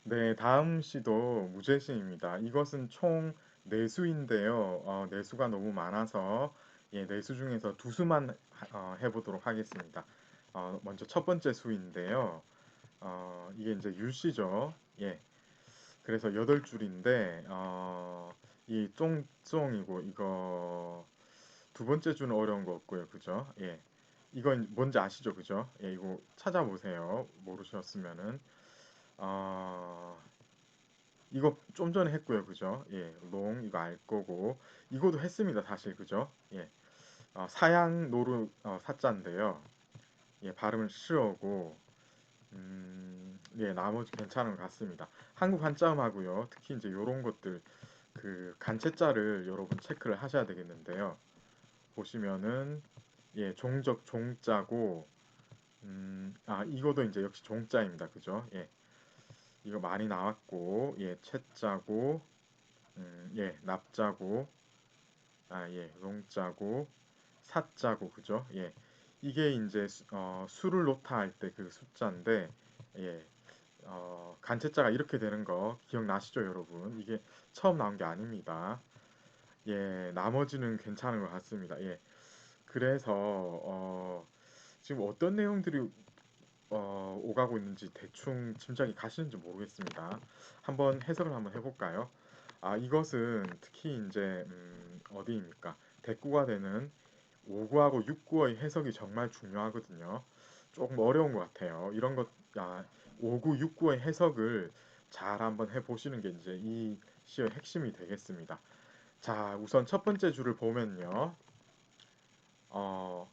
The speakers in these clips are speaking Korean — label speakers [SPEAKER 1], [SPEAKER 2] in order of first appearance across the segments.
[SPEAKER 1] 네, 다음 시도 무죄시입니다. 이것은 총 네수인데요. 네수가 너무 많아서 네수 중에서 두 수만 해보도록 하겠습니다. 먼저 첫 번째 수인데요. 이게 이제 율시죠. 예, 그래서 8줄인데 이 쫑쫑이고 이거 두 번째 주는 어려운 거 없고요. 그죠? 예. 이건 뭔지 아시죠? 그죠? 예, 이거 찾아보세요. 모르셨으면은. 어, 이거 좀 전에 했고요. 그죠? 예, 롱 이거 알 거고 이거도 했습니다. 사실 그죠? 예, 사양 노루 사자인데요. 예, 발음을 쉬어고 예, 나머지 괜찮은 것 같습니다. 한국 한자음하고요. 특히 이제 요런 것들 그 간체자를 여러분 체크를 하셔야 되겠는데요. 보시면은 예, 종적 종자고 이거도 이제 역시 종자입니다. 그죠? 예, 이거 많이 나왔고 예, 채자고 예, 납자고, 예, 롱자고, 사자고, 그죠? 예, 이게 이제 수를 놓다 할 때 그 숫자인데, 예, 간체자가 이렇게 되는 거 기억나시죠, 여러분? 이게 처음 나온 게 아닙니다. 예, 나머지는 괜찮은 것 같습니다. 예, 그래서 지금 어떤 내용들이 오가고 있는지 대충 짐작이 가시는지 모르겠습니다. 한번 해석을 한번 해볼까요? 이것은 특히 이제 어디입니까? 대꾸가 되는 5구하고 6구의 해석이 정말 중요하거든요. 조금 어려운 것 같아요. 이런 것, 5구, 6구의 해석을 잘 한번 해보시는 게 이제 이 시의 핵심이 되겠습니다. 자, 우선 첫 번째 줄을 보면요. 어,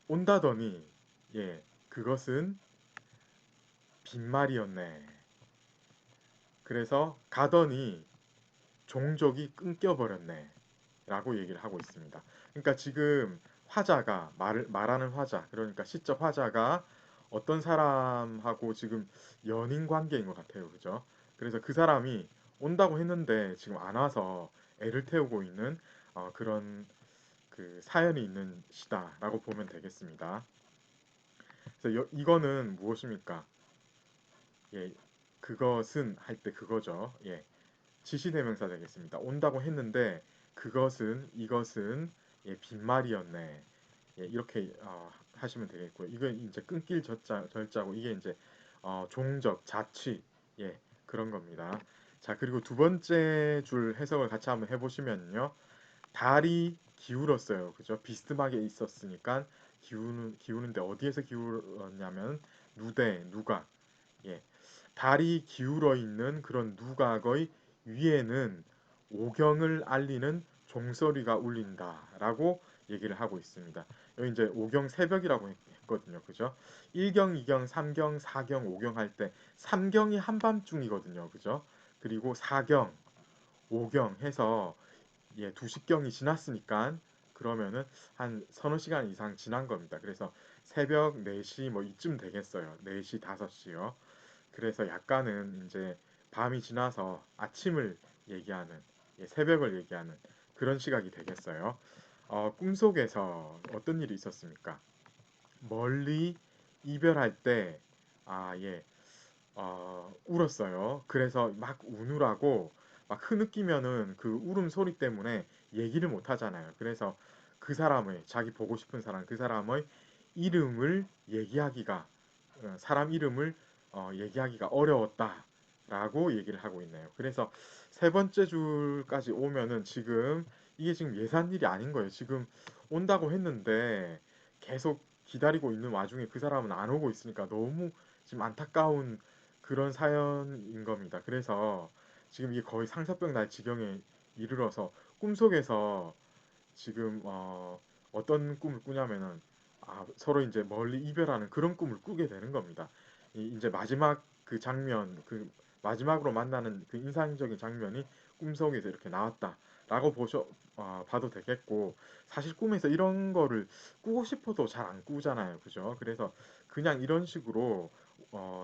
[SPEAKER 1] 온다더니, 예, 그것은 빈말이었네. 그래서 가더니 종족이 끊겨버렸네. 라고 얘기를 하고 있습니다. 그러니까 지금 화자가 말하는 화자, 그러니까 시적 화자가 어떤 사람하고 지금 연인 관계인 것 같아요. 그죠? 그래서 그 사람이 온다고 했는데 지금 안 와서 애를 태우고 있는 그런 그 사연이 있는 시다라고 보면 되겠습니다. 그래서 이거는 무엇입니까? 예, 그것은 할 때 그거죠. 예, 지시대명사 되겠습니다. 온다고 했는데 그것은 이것은 예, 빈말이었네. 예, 이렇게 하시면 되겠고요. 이건 이제 끊길 절자고 이게 이제 종적, 자취 예, 그런 겁니다. 자, 그리고 두 번째 줄 해석을 같이 한번 해보시면요. 달이 기울었어요. 그죠? 비스듬하게 있었으니까 기우는데 어디에서 기울었냐면 누대, 누각. 예, 달이 기울어 있는 그런 누각의 위에는 오경을 알리는 종소리가 울린다라고 얘기를 하고 있습니다. 여기 이제 오경 새벽이라고 했거든요. 그죠? 1경, 2경, 3경, 4경, 5경 할 때 3경이 한밤중이거든요. 그죠? 그리고 4경, 5경 해서 예, 2시경이 지났으니까 그러면은 한 서너 시간 이상 지난 겁니다. 그래서 새벽 4시 뭐 이쯤 되겠어요. 4시, 5시요. 그래서 약간은 이제 밤이 지나서 아침을 얘기하는, 예, 새벽을 얘기하는 그런 시각이 되겠어요. 꿈속에서 어떤 일이 있었습니까? 멀리 이별할 때, 예, 울었어요. 그래서 막 우느라고 막 흐느끼면은 그 울음소리 때문에 얘기를 못 하잖아요. 그래서 그 사람의, 자기 보고 싶은 사람, 그 사람의 이름을 얘기하기가, 사람 이름을 얘기하기가 어려웠다라고 얘기를 하고 있네요. 그래서 세 번째 줄까지 오면은 지금 이게 지금 예산 일이 아닌 거예요. 지금 온다고 했는데 계속 기다리고 있는 와중에 그 사람은 안 오고 있으니까 너무 지금 안타까운 그런 사연인 겁니다. 그래서 지금 이게 거의 상사병 날 지경에 이르러서 꿈속에서 지금 어떤 꿈을 꾸냐면은 서로 이제 멀리 이별하는 그런 꿈을 꾸게 되는 겁니다. 이제 마지막 그 장면, 그 마지막으로 만나는 그 인상적인 장면이 꿈속에서 이렇게 나왔다라고 봐도 되겠고, 사실 꿈에서 이런 거를 꾸고 싶어도 잘 안 꾸잖아요, 그죠? 그래서 그냥 이런 식으로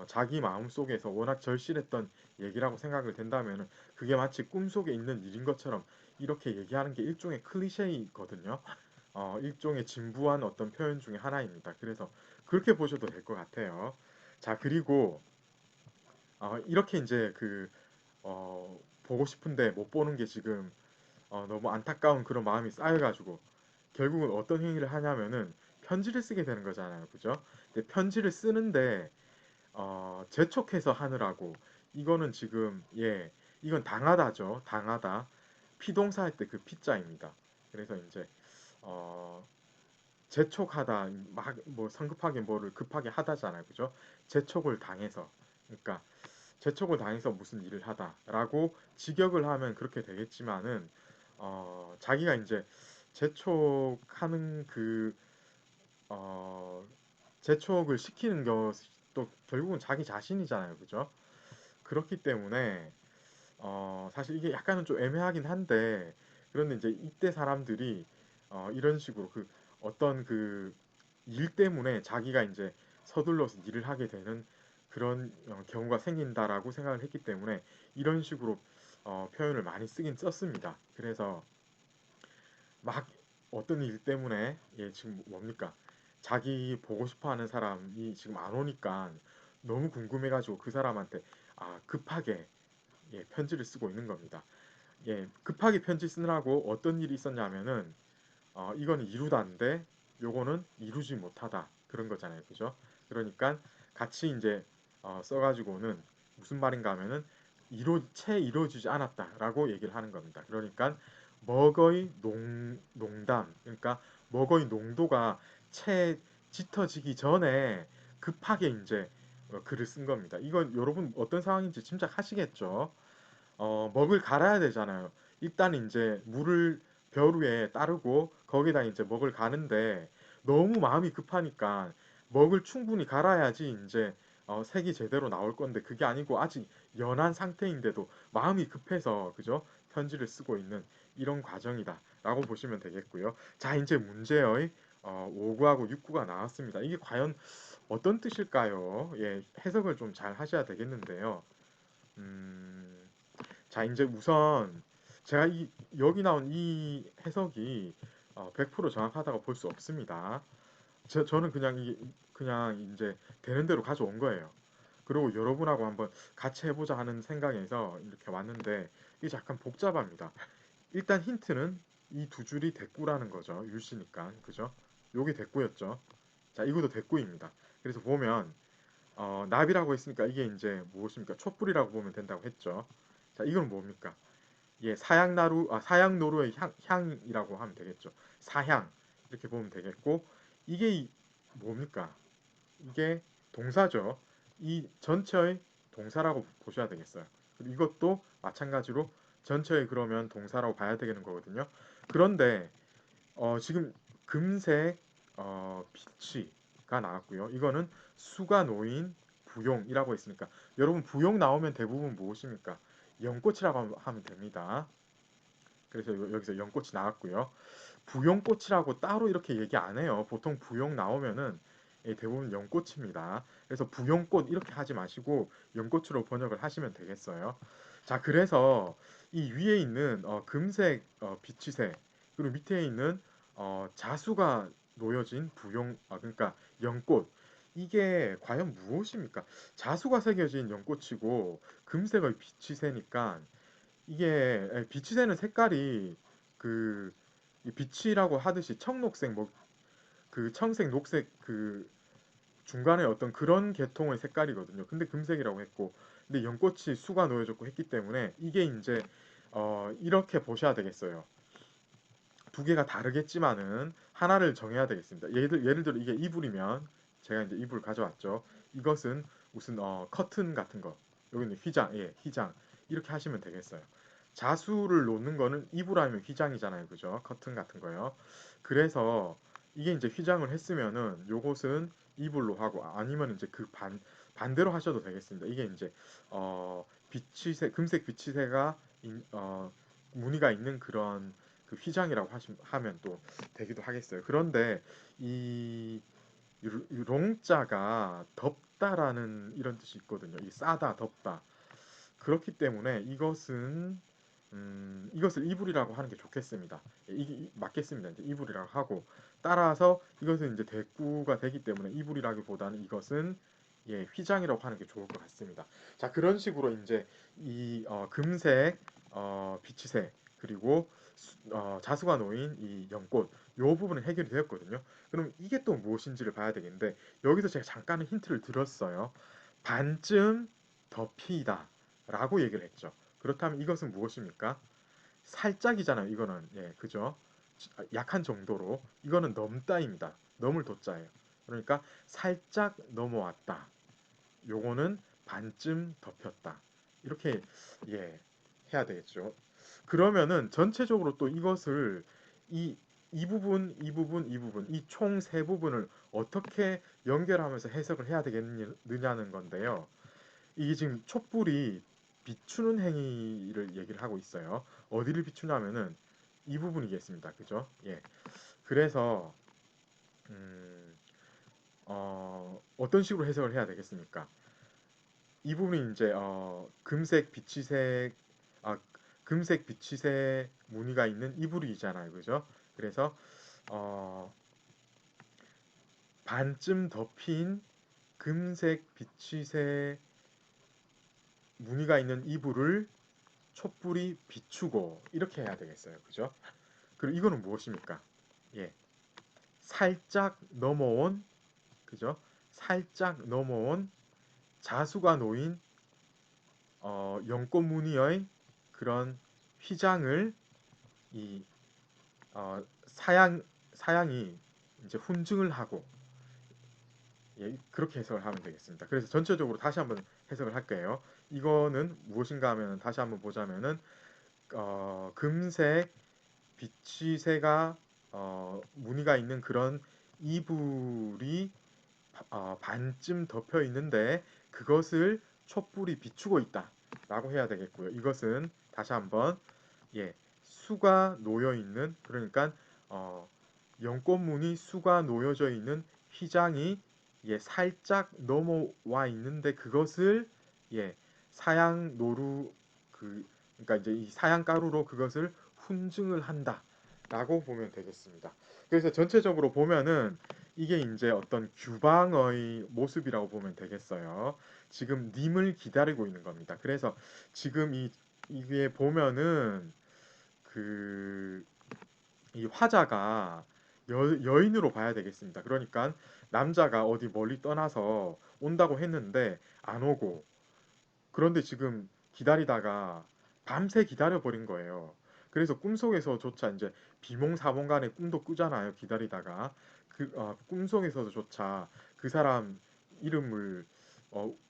[SPEAKER 1] 자기 마음 속에서 워낙 절실했던 얘기라고 생각을 된다면은 그게 마치 꿈속에 있는 일인 것처럼 이렇게 얘기하는 게 일종의 클리셰이거든요. 일종의 진부한 어떤 표현 중에 하나입니다. 그래서 그렇게 보셔도 될 것 같아요. 자, 그리고 이렇게 이제 보고 싶은데 못 보는 게 지금 너무 안타까운 그런 마음이 쌓여가지고 결국은 어떤 행위를 하냐면은 편지를 쓰게 되는 거잖아요. 그죠? 근데 편지를 쓰는데 재촉해서 하느라고 이거는 지금 이건 당하다죠. 당하다. 피동사 할 때 그 피자입니다. 그래서 이제 어, 재촉하다 막 뭐 성급하게 뭐를 급하게 하다잖아요. 그죠? 재촉을 당해서 그러니까 재촉을 당해서 무슨 일을 하다라고 직역을 하면 그렇게 되겠지만은 자기가 이제 재촉하는 어, 재촉을 시키는 것도 결국은 자기 자신이잖아요. 그죠? 그렇기 때문에 사실 이게 약간은 좀 애매하긴 한데 그런데 이제 이때 사람들이 이런 식으로 어떤 일 때문에 자기가 이제 서둘러서 일을 하게 되는 그런 경우가 생긴다라고 생각을 했기 때문에 이런 식으로 표현을 많이 쓰긴 썼습니다. 그래서 막 어떤 일 때문에 지금 뭡니까? 자기 보고 싶어 하는 사람이 지금 안 오니까 너무 궁금해가지고 그 사람한테 급하게 편지를 쓰고 있는 겁니다. 급하게 편지 쓰느라고 어떤 일이 있었냐면은 이거는 이루다인데 요거는 이루지 못하다 그런 거잖아요. 그죠? 그러니까 같이 이제 써가지고는 무슨 말인가 하면은 채 이루어지지 않았다라고 얘기를 하는 겁니다. 그러니까 먹의 농담 그러니까 먹의 농도가 채 짙어지기 전에 급하게 이제 글을 쓴 겁니다. 이건 여러분 어떤 상황인지 짐작하시겠죠? 먹을 갈아야 되잖아요. 일단 이제 물을 벼 위에 따르고 거기다 이제 먹을 가는데 너무 마음이 급하니까 먹을 충분히 갈아야지 이제 색이 제대로 나올 건데 그게 아니고 아직 연한 상태인데도 마음이 급해서 그죠? 편지를 쓰고 있는 이런 과정이다라고 보시면 되겠고요. 자, 이제 문제의 5구하고 6구가 나왔습니다. 이게 과연 어떤 뜻일까요? 해석을 좀 잘 하셔야 되겠는데요. 음, 자, 이제 우선 제가 여기 나온 이 해석이 100% 정확하다고 볼 수 없습니다. 저는 그냥 이제 되는 대로 가져온 거예요. 그리고 여러분하고 한번 같이 해보자 하는 생각에서 이렇게 왔는데 이게 약간 복잡합니다. 일단 힌트는 이 두 줄이 대꾸라는 거죠. 율시니까. 그죠? 요게 대꾸였죠. 자, 이것도 대꾸입니다. 그래서 보면 나비라고 했으니까 이게 이제 무엇입니까? 촛불이라고 보면 된다고 했죠. 자, 이건 뭡니까? 사양나루, 사양노루의 향이라고 하면 되겠죠. 사향 이렇게 보면 되겠고 이게 뭡니까? 이게 동사죠. 이 전체의 동사라고 보셔야 되겠어요. 그리고 이것도 마찬가지로 전체의 그러면 동사라고 봐야 되는 거거든요. 그런데 지금 금색 빛이가 나왔고요. 이거는 수가 놓인 부용이라고 했으니까 여러분 부용 나오면 대부분 무엇입니까? 연꽃이라고 하면 됩니다. 그래서 여기서 연꽃이 나왔고요. 부용꽃이라고 따로 이렇게 얘기 안 해요. 보통 부용 나오면은 대부분 연꽃입니다. 그래서 부용꽃 이렇게 하지 마시고 연꽃으로 번역을 하시면 되겠어요. 자, 그래서 이 위에 있는 금색 비치새 그리고 밑에 있는 자수가 놓여진 그러니까 연꽃 이게 과연 무엇입니까? 자수가 새겨진 연꽃이고 금색의 비치새니까 이게 비치새는 색깔이 그 빛이라고 하듯이 청록색 뭐 청색 녹색 중간에 어떤 그런 계통의 색깔이거든요. 근데 금색이라고 했고 근데 연꽃이 수가 놓여졌고 했기 때문에 이게 이제 이렇게 보셔야 되겠어요. 두 개가 다르겠지만은 하나를 정해야 되겠습니다. 예를 들어 이게 이불이면 제가 이제 이불 가져왔죠. 이것은 무슨 커튼 같은 거 여기는 휘장 휘장 이렇게 하시면 되겠어요. 자수를 놓는 거는 이불 아니면 휘장이잖아요. 그죠? 커튼 같은 거요. 그래서 이게 이제 휘장을 했으면은 요것은 이불로 하고 아니면 이제 반대로 하셔도 되겠습니다. 이게 이제 금색 비치새가 무늬가 있는 그런 휘장이라고 하면 또 되기도 하겠어요. 그런데 이 롱자가 덥다라는 이런 뜻이 있거든요. 이 싸다, 덥다. 그렇기 때문에 이것을 이불이라고 하는 게 좋겠습니다. 이게 맞겠습니다. 이제 이불이라고 하고 따라서 이것은 이제 대꾸가 되기 때문에 이불이라기보다는 이것은 예, 휘장이라고 하는 게 좋을 것 같습니다. 자, 그런 식으로 이제 이 금색, 비치색, 그리고 자수가 놓인 이 연꽃, 요 부분은 해결이 되었거든요. 그럼 이게 또 무엇인지를 봐야 되겠는데, 여기서 제가 잠깐은 힌트를 드렸어요. 반쯤 덮이다 라고 얘기를 했죠. 그렇다면 이것은 무엇입니까? 살짝이잖아요. 이거는, 예, 그죠? 약한 정도로. 이거는 넘다입니다. 넘을 도자예요. 그러니까 살짝 넘어왔다. 요거는 반쯤 덮였다. 이렇게, 예, 해야 되겠죠. 그러면은 전체적으로 또 이것을 이, 이 부분, 이 부분, 이 부분, 이 총 세 부분을 어떻게 연결하면서 해석을 해야 되겠느냐는 건데요. 이게 지금 촛불이 비추는 행위를 얘기를 하고 있어요. 어디를 비추냐면은 이 부분이겠습니다. 그죠? 예. 그래서 음, 어떤 식으로 해석을 해야 되겠습니까? 이 부분이 이제 금색 비치색 아 금색 비치색 무늬가 있는 이불이잖아요. 그죠? 그래서 어, 반쯤 덮인 금색 비치색 무늬가 있는 이불을 촛불이 비추고 이렇게 해야 되겠어요. 그죠? 그리고 이거는 무엇입니까? 예. 살짝 넘어온 그죠? 살짝 넘어온 자수가 놓인 연꽃 무늬의 그런 휘장을 이 사양이 이제 훈증을 하고 예, 그렇게 해석을 하면 되겠습니다. 그래서 전체적으로 다시 한번 해석을 할게요. 이거는 무엇인가 하면 다시 한번 보자면은 금색 비치새가 무늬가 있는 그런 이불이 반쯤 덮여 있는데 그것을 촛불이 비추고 있다라고 해야 되겠고요. 이것은 다시 한번 예, 수가 놓여 있는 그러니까 연꽃무늬 수가 놓여져 있는 휘장이 예, 살짝 넘어와 있는데 그것을 예, 사양 노루 그러니까 이제 이 사양 가루로 그것을 훈증을 한다라고 보면 되겠습니다. 그래서 전체적으로 보면은 이게 이제 어떤 규방의 모습이라고 보면 되겠어요. 지금 님을 기다리고 있는 겁니다. 그래서 지금 이게 보면은 그 이 화자가 여인으로 봐야 되겠습니다. 그러니까 남자가 어디 멀리 떠나서 온다고 했는데 안 오고 그런데 지금 기다리다가 밤새 기다려버린 거예요. 그래서 꿈속에서조차 이제 비몽사몽간에 꿈도 꾸잖아요. 기다리다가 꿈속에서조차 그 사람 이름을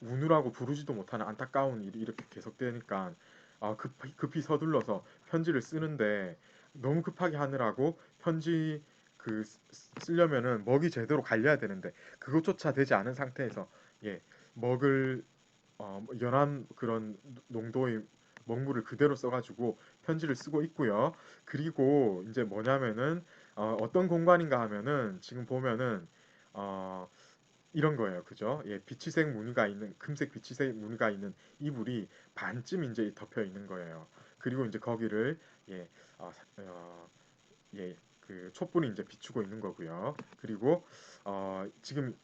[SPEAKER 1] 우느라고 부르지도 못하는 안타까운 일이 이렇게 계속되니까 급히 서둘러서 편지를 쓰는데 너무 급하게 하느라고 편지 쓰려면은 먹이 제대로 갈려야 되는데 그것조차 되지 않은 상태에서 예 먹을 연한 그런 농도의 먹물을 그대로 써가지고 편지를 쓰고 있고요. 그리고 이제 뭐냐면은 어떤 공간인가 하면은 지금 보면은 어, 이런 거예요. 그죠? 예, 비치색 무늬가 있는 금색 비치색 무늬가 있는 이불이 반쯤 이제 덮여 있는 거예요. 그리고 이제 거기를 예, 어, 어, 예, 그 촛불이 이제 비추고 있는 거고요. 그리고 지금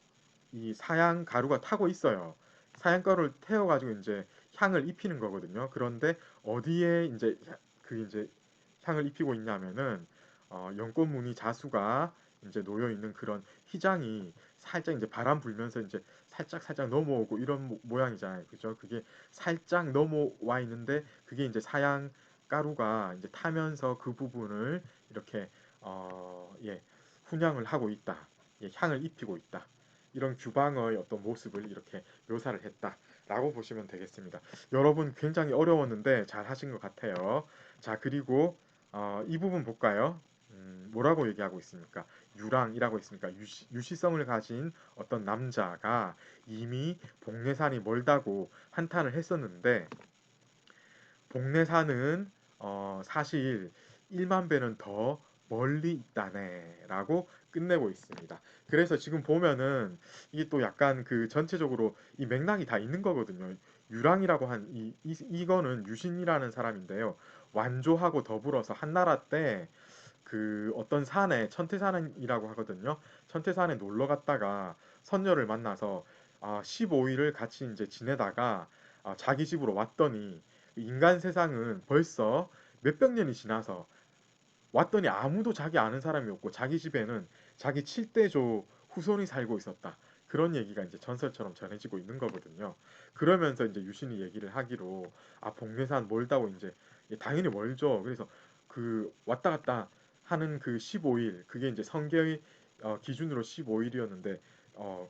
[SPEAKER 1] 이 사양 가루가 타고 있어요. 사양 가루를 태워가지고 이제 향을 입히는 거거든요. 그런데 어디에 이제 향을 입히고 있냐면은 연꽃 무늬 자수가 이제 놓여 있는 그런 휘장이 살짝 이제 바람 불면서 이제 살짝 넘어오고 이런 모양이잖아요. 그죠? 그게 살짝 넘어와 있는데 그게 이제 사양 가루가 이제 타면서 그 부분을 이렇게 예, 훈향을 하고 있다. 예, 향을 입히고 있다. 이런 규방의 어떤 모습을 이렇게 묘사를 했다라고 보시면 되겠습니다. 여러분 굉장히 어려웠는데 잘 하신 것 같아요. 자, 그리고 이 부분 볼까요? 뭐라고 얘기하고 있습니까? 유랑이라고 있습니까? 유시성을 가진 어떤 남자가 이미 복례산이 멀다고 한탄을 했었는데 복례산은 사실 1만 배는 더 멀리 있다네라고 끝내고 있습니다. 그래서 지금 보면은 이게 또 약간 그 전체적으로 이 맥락이 다 있는 거거든요. 유랑이라고 한 이거는 유신이라는 사람인데요. 완조하고 더불어서 한나라 때 그 어떤 산에 천태산이라고 하거든요. 천태산에 놀러 갔다가 선녀를 만나서 15일을 같이 이제 지내다가 자기 집으로 왔더니 인간 세상은 벌써 몇백 년이 지나서 왔더니 아무도 자기 아는 사람이 없고 자기 집에는 자기 칠대조 후손이 살고 있었다. 그런 얘기가 이제 전설처럼 전해지고 있는 거거든요. 그러면서 이제 유신이 얘기를 하기로 복례산 멀다고 이제 당연히 멀죠. 그래서 그 왔다 갔다 하는 그 15일 그게 이제 성계의 기준으로 15일이었는데 어,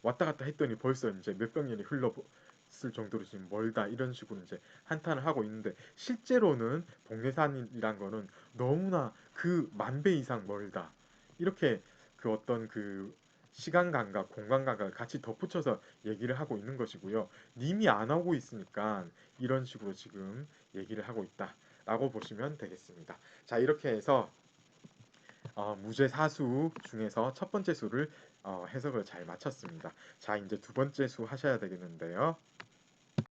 [SPEAKER 1] 왔다 갔다 했더니 벌써 이제 몇백 년이 흘렀을 정도로 지금 멀다 이런 식으로 이제 한탄을 하고 있는데 실제로는 복례산이란 거는 너무나 그 만 배 이상 멀다 이렇게 그 어떤 그 시간 감각, 공간 감각을 같이 덧붙여서 얘기를 하고 있는 것이고요. 님이 안 하고 있으니까 이런 식으로 지금 얘기를 하고 있다라고 보시면 되겠습니다. 자, 이렇게 해서 무죄사수 중에서 첫 번째 수를 해석을 잘 마쳤습니다. 자, 이제 두 번째 수 하셔야 되겠는데요.